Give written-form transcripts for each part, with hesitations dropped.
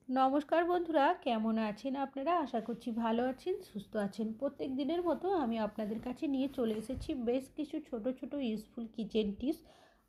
নমস্কার বন্ধুরা, কেমন আছেন আপনারা? আশা করছি ভালো আছেন, সুস্থ আছেন। প্রত্যেক দিনের মতো আমি আপনাদের কাছে নিয়ে চলে এসেছি বেশ কিছু ছোট ছোট ইউজফুল কিচেন টিপস।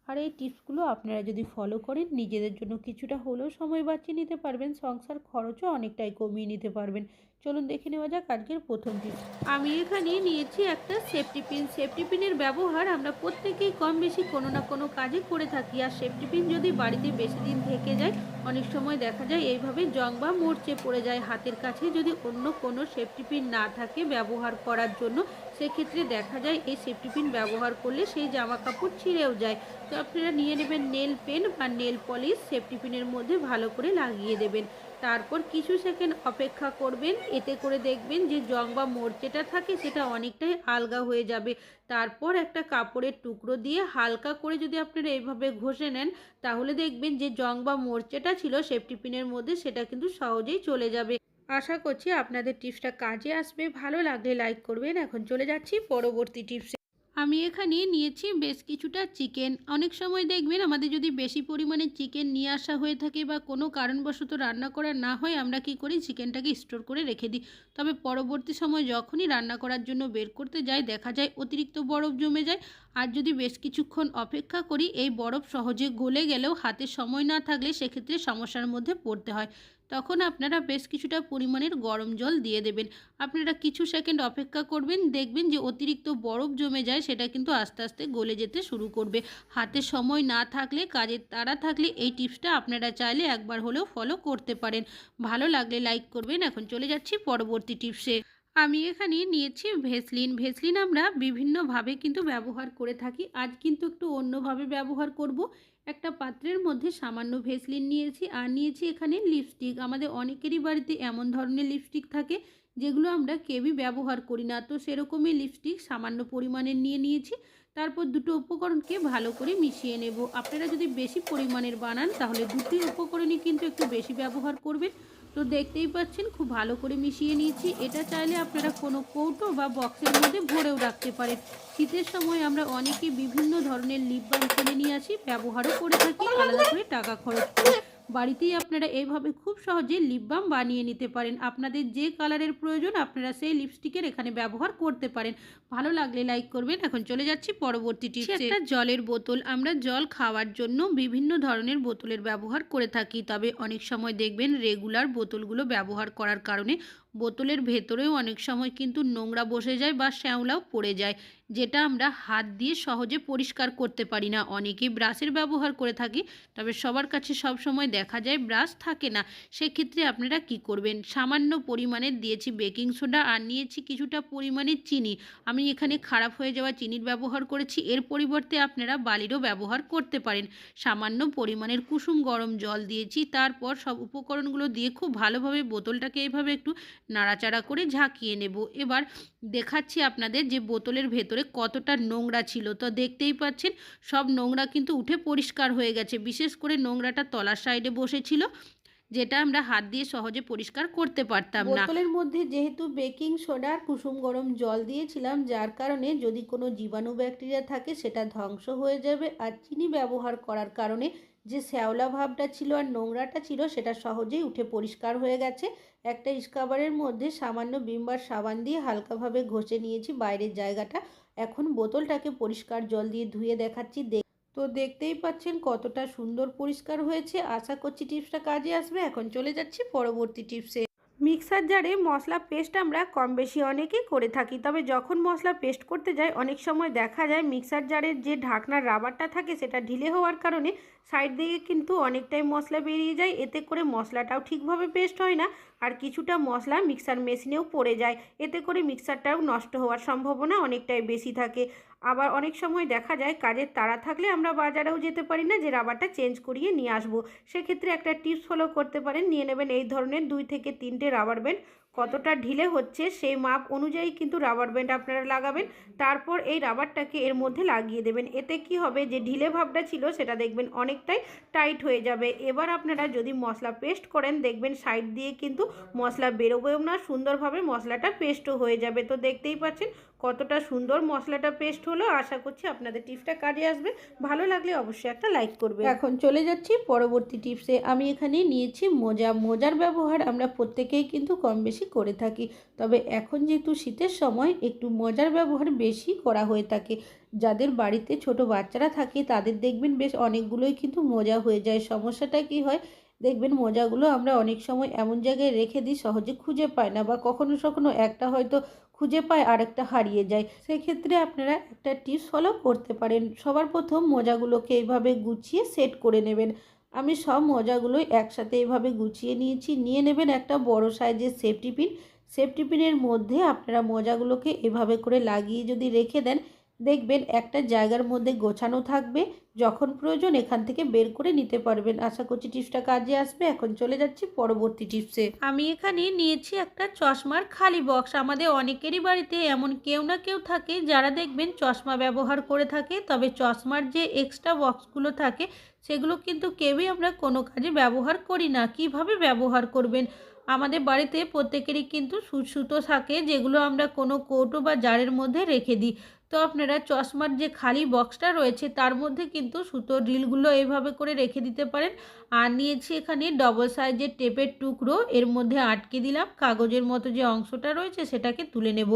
আর এই টিপসগুলো আপনারা যদি ফলো করেন, নিজেদের জন্য কিছুটা হলেও সময় বাঁচিয়ে নিতে পারবেন, সংসার খরচও অনেকটাই কমিয়ে নিতে পারবেন। চলুন দেখে নেওয়া যাক আজকের প্রথম টিপস। আমি এখানে নিয়েছি একটা সেফটি পিন। সেফটি পিনের ব্যবহার আমরা প্রত্যেকেই কম বেশি কোনো না কোনো কাজে করে থাকি। আর সেফটি পিন যদি বাড়িতে বেশি দিন থেকে যায়, অনেক সময় দেখা যায় এইভাবে জং বা মরচে পড়ে যায়। হাতের কাছে যদি অন্য কোনো সেফটি পিন না থাকে ব্যবহার করার জন্য, সেক্ষেত্রে দেখা যায় এই সেফটি পিন ব্যবহার করলে সেই জামা কাপড় ছিঁড়েও যায়। তো আপনারা নিয়ে নেবেন নেল পেন বা নেল পলিশ, সেফটি পিনের মধ্যে ভালো করে লাগিয়ে দেবেন। তারপর কিছু সেকেন্ড অপেক্ষা করবেন, এতে করে দেখবেন যে জং বা মরচেটা থাকে সেটা অনেকটাই আলগা হয়ে যাবে। তারপর একটা কাপড়ের টুকরো দিয়ে হালকা করে যদি আপনারা এইভাবে ঘষে নেন, তাহলে দেখবেন যে জং বা মরচেটা ছিল সেফটি পিনের মধ্যে সেটা কিন্তু সহজেই চলে যাবে। আশা করছি আপনাদের টিপসটা কাজে আসবে। ভালো লাগলে লাইক করবেন। এখন চলে যাচ্ছি পরবর্তী টিপসে। আমি এখানে নিয়েছি বেশ কিছুটা চিকেন। অনেক সময় দেখবেন আমাদের যদি বেশি পরিমাণে চিকেন নিয়ে আসা হয়ে থাকে বা কোনো কারণবশত রান্না করা না হয়, আমরা কি করি, চিকেনটাকে স্টোর করে রেখে দিই। তবে পরবর্তী সময় যখনই রান্না করার জন্য বের করতে যাই, দেখা যায় অতিরিক্ত বরফ জমে যায়। আর যদি বেশ কিছুক্ষণ অপেক্ষা করি, এই বরফ সহজে গলে গেলেও হাতে সময় না থাকলে সেক্ষেত্রে সমস্যার মধ্যে পড়তে হয়। তখন আপনারা বেশ কিছুটা পরিমাণের গরম জল দিয়ে দেবেন। আপনারা কিছু সেকেন্ড অপেক্ষা করবেন, দেখবেন যে অতিরিক্ত বরফ জমে যায় সেটা কিন্তু আস্তে আস্তে গলে যেতে শুরু করবে। হাতে সময় না থাকলে, কাজের তাড়া থাকলে এই টিপসটা আপনারা চাইলে একবার হলেও ফলো করতে পারেন। ভালো লাগলে লাইক করবেন। এখন চলে যাচ্ছি পরবর্তী টিপসে। আমি এখানে নিয়েছি ভেসলিন। ভেসলিন আমরা বিভিন্নভাবে কিন্তু ব্যবহার করে থাকি। আজ কিন্তু একটু অন্যভাবে ব্যবহার করব। একটা পাত্রের মধ্যে সামান্য ভেসলিন নিয়েছি, আর নিয়েছি এখানে লিপস্টিক। আমাদের অনেকেরই বাড়িতে এমন ধরনের লিপস্টিক থাকে যেগুলো আমরা কেউই ব্যবহার করি না। তো সেরকমই লিপস্টিক সামান্য পরিমাণে নিয়ে নিয়েছি। তারপর দুটো উপকরণকে ভালো করে মিশিয়ে নেব। আপনারা যদি বেশি পরিমাণের বানান, তাহলে দুটি উপকরণই কিন্তু একটু বেশি ব্যবহার করবেন। তো দেখতেই পাচ্ছেন খুব ভালো করে মিশিয়ে নিয়েছি। এটা চাইলে আপনারা কোনো কৌটো বা বক্সের মধ্যে ভরেও রাখতে পারেন। শীতের সময় আমরা অনেকেই বিভিন্ন ধরনের লিপ বাম কিনে নিয়ে আসি, ব্যবহারও করে থাকি আলাদা করে টাকা খরচ করে। বাড়িতেই আপনারা এইভাবে খুব সহজে লিপ বাম বানিয়ে নিতে পারেন। আপনাদের যে কালারের প্রয়োজন আপনারা সেই লিপস্টিকের এখানে ব্যবহার করতে পারেন। ভালো লাগলে লাইক করবেন। এখন চলে যাচ্ছি পরবর্তী টিপসে। একটা জলের বোতল। আমরা জল খাওয়ার জন্য বিভিন্ন ধরনের বোতলের ব্যবহার করে থাকি। তবে অনেক সময় দেখবেন রেগুলার বোতলগুলো ব্যবহার করার কারণে বোতলের ভেতরেও অনেক সময় কিন্তু নোংরা বসে যায় বা শ্যাওলাও পড়ে যায়, যেটা আমরা হাত দিয়ে সহজে পরিষ্কার করতে পারি না। অনেকেই ব্রাশের ব্যবহার করে থাকি, তবে সবার কাছে সব সময় দেখা যায় ব্রাশ থাকে না। সেক্ষেত্রে আপনারা কি করবেন, সামান্য পরিমাণে দিয়েছি বেকিং সোডা আর নিয়েছি কিছুটা পরিমাণে চিনি। আমি এখানে খারাপ হয়ে যাওয়া চিনির ব্যবহার করেছি, এর পরিবর্তে আপনারা বালিরও ব্যবহার করতে পারেন। সামান্য পরিমাণের কুসুম গরম জল দিয়েছি, তারপর সব উপকরণগুলো দিয়ে খুব ভালোভাবে বোতলটাকে এইভাবে একটু নাড়াচাড়া করে ঝাঁকিয়ে নেব। এবার দেখাচ্ছি আপনাদের যে বোতলের ভেতরে কতটা নোংরা ছিল। তো দেখতেই পাচ্ছেন সব নোংরা কিন্তু উঠে পরিষ্কার হয়ে গেছে। বিশেষ করে নোংরাটা তলার সাইডে বসেছিল, যেটা আমরা হাত দিয়ে সহজে পরিষ্কার করতে পারতাম না। বোতলের মধ্যে যেহেতু বেকিং সোডা আর কুসুম গরম জল দিয়েছিলাম, যার কারণে যদি কোনো জীবাণু ব্যাকটেরিয়া থাকে সেটা ধ্বংস হয়ে যাবে। আর চিনি ব্যবহার করার কারণে যে শ্যাওলা ভাবটা ছিল আর নোংরাটা ছিল সেটা সহজেই উঠে পরিষ্কার হয়ে গেছে। একটা স্ক্রাবারের মধ্যে সামান্য ভিম সাবান দিয়ে হালকাভাবে ঘষে নিয়েছি বাইরের জায়গাটা। এখন বোতলটাকে পরিষ্কার জল দিয়ে ধুয়ে দেখাচ্ছি। তো দেখতেই পাচ্ছেন কতটা সুন্দর পরিষ্কার হয়েছে। আশা করছি টিপসটা কাজে আসবে। এখন চলে যাচ্ছি পরবর্তী টিপসে। মিক্সার জারে মশলা পেস্ট আমরা কম বেশি অনেকেই করে থাকি। তবে যখন মশলা পেস্ট করতে যাই, অনেক সময় দেখা যায় মিক্সার জারের যে ঢাকনার রাবারটা থাকে সেটা ঢিলে হওয়ার কারণে সাইড দিকে কিন্তু অনেকটাই মশলা বেরিয়ে যায়। এতে করে মশলাটাও ঠিকভাবে পেস্ট হয় না, আর কিছুটা মশলা মিক্সার মেশিনেও পড়ে যায়। এতে করে মিক্সারটাও নষ্ট হওয়ার সম্ভাবনা অনেকটাই বেশি থাকে। আবার অনেক সময় দেখা যায় কাজের তাড়া থাকলে আমরা বাজারেও যেতে পারি না যে রাবারটা চেঞ্জ করিয়ে নিয়ে আসবো। সেক্ষেত্রে একটা টিপস ফলো করতে পারেন। নিয়ে নেবেন এই ধরনের 2 থেকে 3টে রাবার ব্যান্ড। কতটা ঢিলে হচ্ছে সেই মাপ অনুযায়ী কিন্তু রাবার ব্যান্ড আপনারা লাগাবেন। তারপর এই রাবারটাকে এর মধ্যে লাগিয়ে দেবেন। এতে কি হবে, যে ঢিলে ভাবটা ছিল সেটা দেখবেন অনেকটাই টাইট হয়ে যাবে। এবার আপনারা যদি মশলা পেস্ট করেন, দেখবেন সাইড দিয়ে কিন্তু মশলা বেরোবেও না, সুন্দরভাবে মশলাটা পেস্টও হয়ে যাবে। তো দেখতেই পাচ্ছেন কতটা সুন্দর মশলাটা পেস্ট হলো। আশা করছি আপনাদের টিপসটা কাজে আসবে। ভালো লাগলে অবশ্যই একটা লাইক করবে। এখন চলে যাচ্ছি পরবর্তী টিপসে। আমি এখানে নিয়েছি মোজা। মোজার ব্যবহার আমরা প্রত্যেকেই কিন্তু কম বেশি করে থাকি, তবে এখন যেহেতু শীতের সময় একটু মোজার ব্যবহার বেশি করা হয়ে থাকে। যাদের বাড়িতে ছোট বাচ্চারা থাকে তাদের দেখবেন বেশ অনেকগুলোই কিন্তু মোজা হয়ে যায়। সমস্যাটা কি হয়, দেখবেন মোজাগুলো আমরা অনেক সময় এমন জায়গায় রেখে দিই সহজে খুঁজে পাই না, বা কখনো কখনো একটা হয়তো খুঁজে পায় আর একটা হারিয়ে যায়। সেক্ষেত্রে আপনারা একটা টিপস ফলো করতে পারেন। সবার প্রথম মোজাগুলোকে এইভাবে গুছিয়ে সেট করে নেবেন। আমি সব মোজাগুলোই একসাথে এইভাবে গুছিয়ে নিয়েছি। নিয়ে নেবেন একটা বড় সাইজের সেফটি পিন। সেফটি পিনের মধ্যে আপনারা মোজাগুলোকে এভাবে করে লাগিয়ে যদি রেখে দেন, দেখবেন একটা জায়গার মধ্যে গোছানো থাকবে। যখন প্রয়োজন এখান থেকে বের করে নিতে পারবেন। আশা করছি টিপসটা কাজে আসবে। এখন চলে যাচ্ছি পরবর্তী টিপসে। আমি এখানে নিয়েছি একটা চশমার খালি বক্স। আমাদের অনেকেরই বাড়িতে এমন কেউ না কেউ থাকে যারা দেখবেন চশমা ব্যবহার করে থাকে, তবে চশমার যে এক্সট্রা বক্সগুলো থাকে সেগুলো কিন্তু কেউই আমরা কোনো কাজে ব্যবহার করি না। কিভাবে ব্যবহার করবেন, আমাদের বাড়িতে প্রত্যেকেরই কিন্তু সুতো থাকে, যেগুলো আমরা কোনো কৌটো বা জারের মধ্যে রেখে দিই। তো আপনারা চশমার যে খালি বক্সটা রয়েছে তার মধ্যে কিন্তু সুতোর রিলগুলো এইভাবে করে রেখে দিতে পারেন। আর নিয়েছি এখানে ডবল সাইজের টেপের টুকরো, এর মধ্যে আটকে দিলাম। কাগজের মতো যে অংশটা রয়েছে সেটাকে তুলে নেব।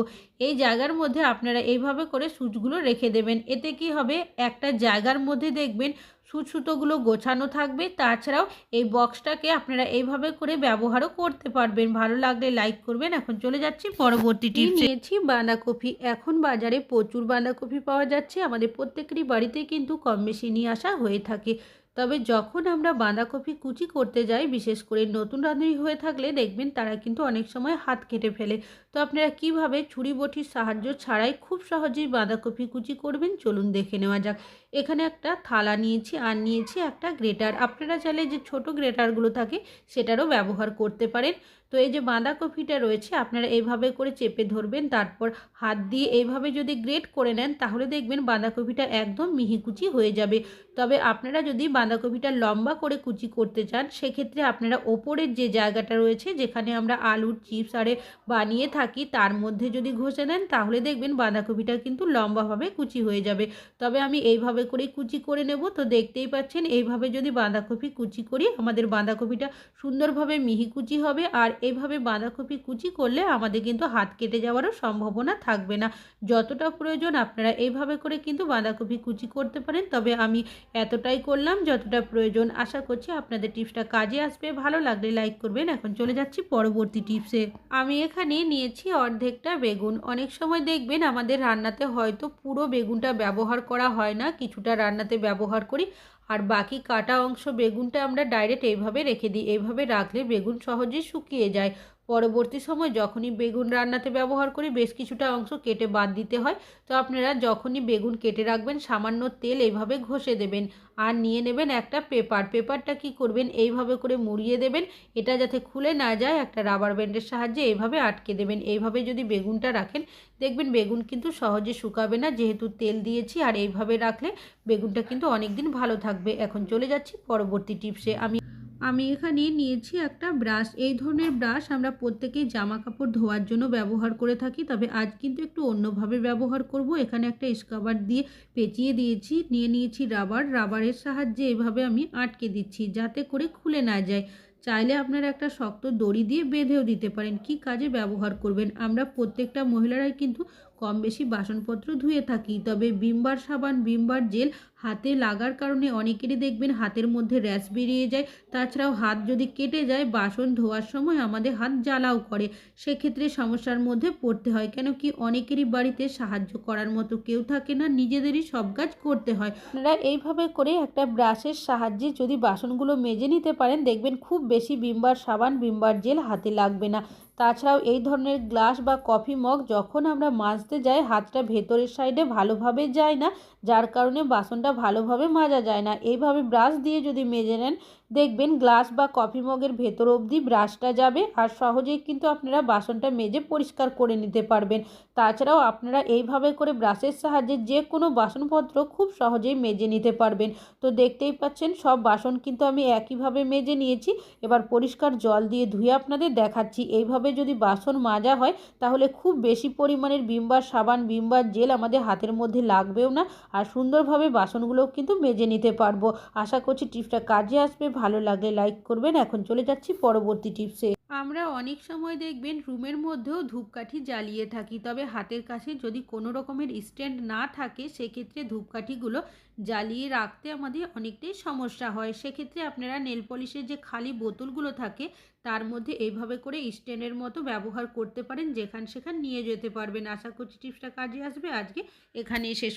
এই জায়গার মধ্যে আপনারা এইভাবে করে সুচগুলো রেখে দেবেন। এতে কি হবে, একটা জায়গার মধ্যে দেখবেন সুতোগুলো গোছানো থাকবে। তাছাড়াও এই বক্সটাকে আপনারা এইভাবে করে ব্যবহারও করতে পারবেন। ভালো লাগলে লাইক করবেন। এখন চলে যাচ্ছি পরবর্তী টিপস। নিয়েছি বাঁধাকপি। এখন বাজারে প্রচুর বাঁধাকপি পাওয়া যাচ্ছে। আমাদের প্রত্যেকেরই বাড়িতে কিন্তু কম বেশি নিয়ে আসা হয়ে থাকে। তবে যখন আমরা বাঁধাকপি কুচি করতে যাই, বিশেষ করে নতুন রাঁধুনি হয়ে থাকলে দেখবেন তারা কিন্তু অনেক সময় হাত কেটে ফেলে। তো আপনারা কিভাবে ছুরি বটির সাহায্য ছাড়াই খুব সহজেই বাঁধাকপি কুচি করবেন চলুন দেখে নেওয়া যাক। এখানে একটা থালা নিয়েছি আর নিয়েছি একটা গ্রেটার। আপনারা চাইলে যে ছোট গ্রেটারগুলো থাকে সেটারও ব্যবহার করতে পারেন। তো এই যে বাঁধাকপিটা রয়েছে আপনারা এইভাবে করে চেপে ধরবেন, তারপর হাত দিয়ে এইভাবে যদি গ্রেট করে নেন তাহলে দেখবেন বাঁধাকপিটা একদম মিহি কুচি হয়ে যাবে। তবে আপনারা যদি বাঁধাকপিটা লম্বা করে কুচি করতে চান সেক্ষেত্রে আপনারা ওপরের যে জায়গাটা রয়েছে যেখানে আমরা আলুর চিপস আরে বানিয়ে থাকি তার মধ্যে যদি ঘষে নেন তাহলে দেখবেন বাঁধাকপিটা কিন্তু লম্বাভাবে কুচি হয়ে যাবে। তবে আমি এইভাবে করেই কুচি করে নেব। তো দেখতেই পাচ্ছেন এইভাবে যদি বাঁধাকপি কুচি করি আমাদের বাঁধাকপিটা সুন্দরভাবে মিহি কুচি হবে। আর এইভাবে বাঁধাকপি কুচি করলে আমাদের কিন্তু হাত কেটে যাওয়ারও সম্ভাবনা থাকবে না। যতটা প্রয়োজন আপনারা এইভাবে করে কিন্তু বাঁধাকপি কুচি করতে পারেন। তবে আমি এতটাই করলাম যতটা প্রয়োজন। আশা করছি আপনাদের টিপসটা কাজে আসবে। ভালো লাগলে লাইক করবেন। এখন চলে যাচ্ছি পরবর্তী টিপসে। আমি এখানে নিয়েছি অর্ধেকটা বেগুন। অনেক সময় দেখবেন আমাদের রান্নাতে হয়তো পুরো বেগুনটা ব্যবহার করা হয় না, কিছুটা রান্নাতে ব্যবহার করি আর বাকি কাটা অংশ বেগুনটা আমরা ডাইরেক্ট এইভাবে রেখে দিই। এইভাবে রাখলে বেগুন সহজেই শুকিয়ে যায়। পরবর্তী সময় যখনই বেগুন রান্নাতে ব্যবহার করি বেশ কিছুটা অংশ কেটে বাদ দিতে হয়। তো আপনারা যখনই বেগুন কেটে রাখবেন সামান্য তেল এইভাবে ঘষে দেবেন। আর নিয়ে নেবেন একটা পেপারটা কি করবেন এইভাবে করে মুড়িয়ে দেবেন। এটা যাতে খুলে না যায় একটা রাবার ব্যান্ডের সাহায্যে এইভাবে আটকে দেবেন। এইভাবে যদি বেগুনটা রাখেন দেখবেন বেগুন কিন্তু সহজে শুকাবে না, যেহেতু তেল দিয়েছি। আর এইভাবে রাখলে বেগুনটা কিন্তু অনেক দিন ভালো থাকবে। এখন চলে যাচ্ছি পরবর্তী টিপসে। আমি এখানে নিয়েছি একটা ব্রাশ। এই ধরনের ব্রাশ আমরা প্রত্যেকেই জামা কাপড় ধোয়ার জন্য ব্যবহার করে থাকি, তবে আজ কিন্তু একটু অন্যভাবে ব্যবহার করব। এখানে একটা স্ক্রাবার দিয়ে পেঁচিয়ে দিয়েছি। নিয়ে নিয়েছি রাবারের সাহায্যে এভাবে আমি আটকে দিচ্ছি যাতে করে খুলে না যায়। চাইলে আপনারা একটা শক্ত দড়ি দিয়ে বেঁধেও দিতে পারেন। কি কাজে ব্যবহার করবেন, আমরা প্রত্যেকটা মহিলারাই কিন্তু কম বেশি বাসনপত্র ধুয়ে থাকি, তবে ভিম সাবান ভিম জেল হাতে লাগার কারণে অনেকেরই দেখবেন হাতের মধ্যে র্যাশ বেরিয়ে যায়। তাছাড়াও হাত যদি কেটে যায় বাসন ধোয়ার সময় আমাদের হাত জ্বালাও করে, সেক্ষেত্রে সমস্যার মধ্যে পড়তে হয়। কেন কি অনেকেরই বাড়িতে সাহায্য করার মতো কেউ থাকে না, নিজেদেরই সব কাজ করতে হয়। আপনারা এইভাবে করে একটা ব্রাশের সাহায্যে যদি বাসনগুলো মেজে নিতে পারেন দেখবেন খুব বেশি ভিম সাবান ভিম জেল হাতে লাগবে না। তাছাড়াও এই ধরনের গ্লাস বা কফি মগ যখন আমরা মাজতে যাই হাতটা ভেতরের সাইডে ভালোভাবে যায় না, যার কারণে বাসনটা ভালোভাবে মাজা যায় না। এইভাবে ব্রাশ দিয়ে যদি মেজে নেন দেখবেন গ্লাস বা কফি মগের ভেতর অবধি ব্রাশটা যাবে, আর সহজেই কিন্তু আপনারা বাসনটা মেজে পরিষ্কার করে নিতে পারবেন। তাছাড়াও আপনারা এইভাবে করে ব্রাশের সাহায্যে যে কোনো বাসনপত্র খুব সহজেই মেজে নিতে পারবেন। তো দেখতেই পাচ্ছেন সব বাসন কিন্তু আমি একইভাবে মেজে নিয়েছি। এবার পরিষ্কার জল দিয়ে ধুয়ে আপনাদের দেখাচ্ছি। এইভাবে যদি বাসন মাজা হয় তাহলে খুব বেশি পরিমাণের ভিম বার সাবান, ভিম বার জেল আমাদের হাতের মধ্যে লাগবেও না, আর সুন্দরভাবে বাসনগুলোও কিন্তু মেজে নিতে পারবো। আশা করছি টিপসটা কাজে আসবে। ভালো লাগলে লাইক করবেন। এখন চলে যাচ্ছি পরবর্তী টিপসে। আমরা অনেক সময় দেখবেন রুমের মধ্যেও ধূপকাঠি জ্বালিয়ে থাকি, তবে হাতের কাছে যদি কোনো রকমের স্ট্যান্ড না থাকে সেক্ষেত্রে ধূপকাঠিগুলো জ্বালিয়ে রাখতে আমাদের অনেকটাই সমস্যা হয়। সেক্ষেত্রে আপনারা নেল পলিশের যে খালি বোতলগুলো থাকে তার মধ্যে এইভাবে করে স্ট্যান্ডের মতো ব্যবহার করতে পারেন, যেখান সেখান নিয়ে যেতে পারবেন। আশা করছি টিপসটা কাজে আসবে। আজকে এখানেই শেষ